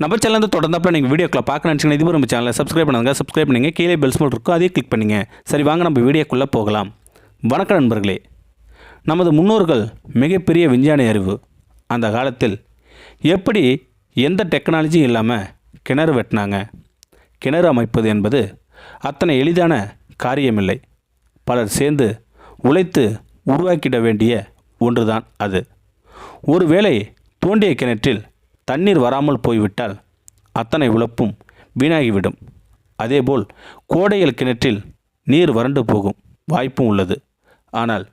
நம்ம சேனல் தொடர்ந்தாப்புல நீங்கள் வீடியோக்களை பார்க்க நினச்சிங்கன்னா இது நம்ம சேனலை சப்ஸ்கிரைப் பண்ணுங்க. சப்ஸ்கிரைப் பண்ணுங்க. கீழே பெல் சிம்பல் இருக்கும், அதையும் கிளிக் பண்ணுங்க. சரி, வாங்க நம்ம வீடியோக்குள்ளே போகலாம். வணக்கம் நண்பர்களே. நமது முன்னோர்கள் மிகப்பெரிய விஞ்ஞானி அறிவு. அந்த காலத்தில் எப்படி எந்த டெக்னாலஜியும் இல்லாமல் கிணறு வெட்டினாங்க. கிணறு அமைப்பது என்பது அத்தனை எளிதான காரியமில்லை. பலர் சேர்ந்து உழைத்து உருவாக்கிட வேண்டிய ஒன்றுதான் அது. ஒருவேளை தோண்டிய கிணற்றில் தண்ணீர் வராமல் போய்விட்டால் அத்தனை உழைப்பும் வீணாகிவிடும். அதேபோல் கோடையில் கிணற்றில் நீர் வறண்டு போகும் வாய்ப்பும் உள்ளது. ஆனால்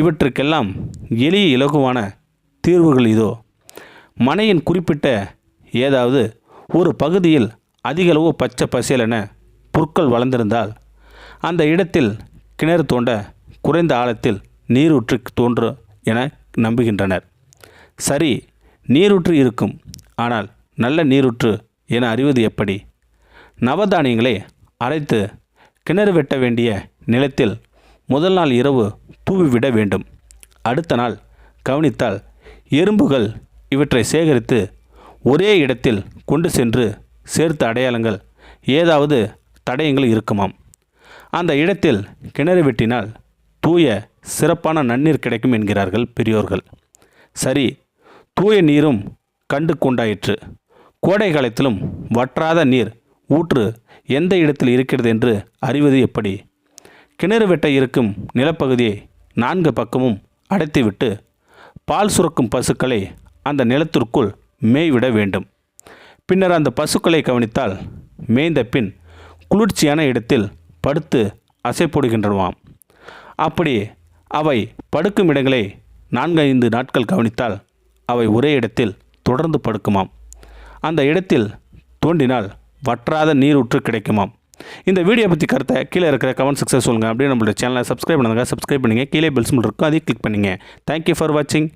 இவற்றுக்கெல்லாம் எளிய இலகுவான தீர்வுகள் இதோ. மனையின் குறிப்பிட்ட ஏதாவது ஒரு பகுதியில் அதிகளவு பச்சை பசேலென புற்கள் வளர்ந்திருந்தால் அந்த இடத்தில் கிணறு தோண்ட குறைந்த ஆழத்தில் நீரூற்று தோன்றும் என நம்புகின்றனர். சரி, நீரூற்று இருக்கும், ஆனால் நல்ல நீரூற்று என அறிவது எப்படி? நவதானியங்களை அரைத்து கிணறு வெட்ட வேண்டிய நிலத்தில் முதல் நாள் இரவு தூவிவிட வேண்டும். அடுத்த நாள் கவனித்தால் எறும்புகள் இவற்றை சேகரித்து ஒரே இடத்தில் கொண்டு சென்று சேர்த்த அடையாளங்கள் ஏதாவது தடயங்கள் இருக்குமாம். அந்த இடத்தில் கிணறு வெட்டினால் தூய சிறப்பான நன்னீர் கிடைக்கும் என்கிறார்கள் பெரியோர்கள். சரி, தூய நீரும் கண்டு கொண்டாயிற்று. கோடை காலத்திலும் வற்றாத நீர் ஊற்று எந்த இடத்தில் இருக்கிறது என்று அறிவது எப்படி? கிணறு வெட்ட இருக்கும் நிலப்பகுதியை 4 பக்கமும் அடைத்துவிட்டு பால் சுரக்கும் பசுக்களை அந்த நிலத்திற்குள் மேய்விட வேண்டும். பின்னர் அந்த பசுக்களை கவனித்தால் மேய்ந்த பின் குளிர்ச்சியான இடத்தில் படுத்து அசை போடுகின்றனவாம். அப்படி அவை படுக்கும் இடங்களை 4-5 நாட்கள் கவனித்தால் அவை ஒரே இடத்தில் தொடர்ந்து படுக்குமாம். அந்த இடத்தில் தோண்டினால் வற்றாத நீரூற்று கிடைக்குமாம். இந்த வீடியோ பற்றி கருத்தை கீழே இருக்கிற கமெண்ட் செக்ஷன் சொல்லுங்கள். அப்படியே நம்மளோட சேனலை சப்ஸ்கிரைப் பண்ணுங்கள். சப்ஸ்கிரைப் பண்ணுங்கள். கீழே பெல் சிம்பல் இருக்கும், அதையும் கிளிக் பண்ணுங்கள். தேங்க்யூ ஃபார் வாட்சிங்.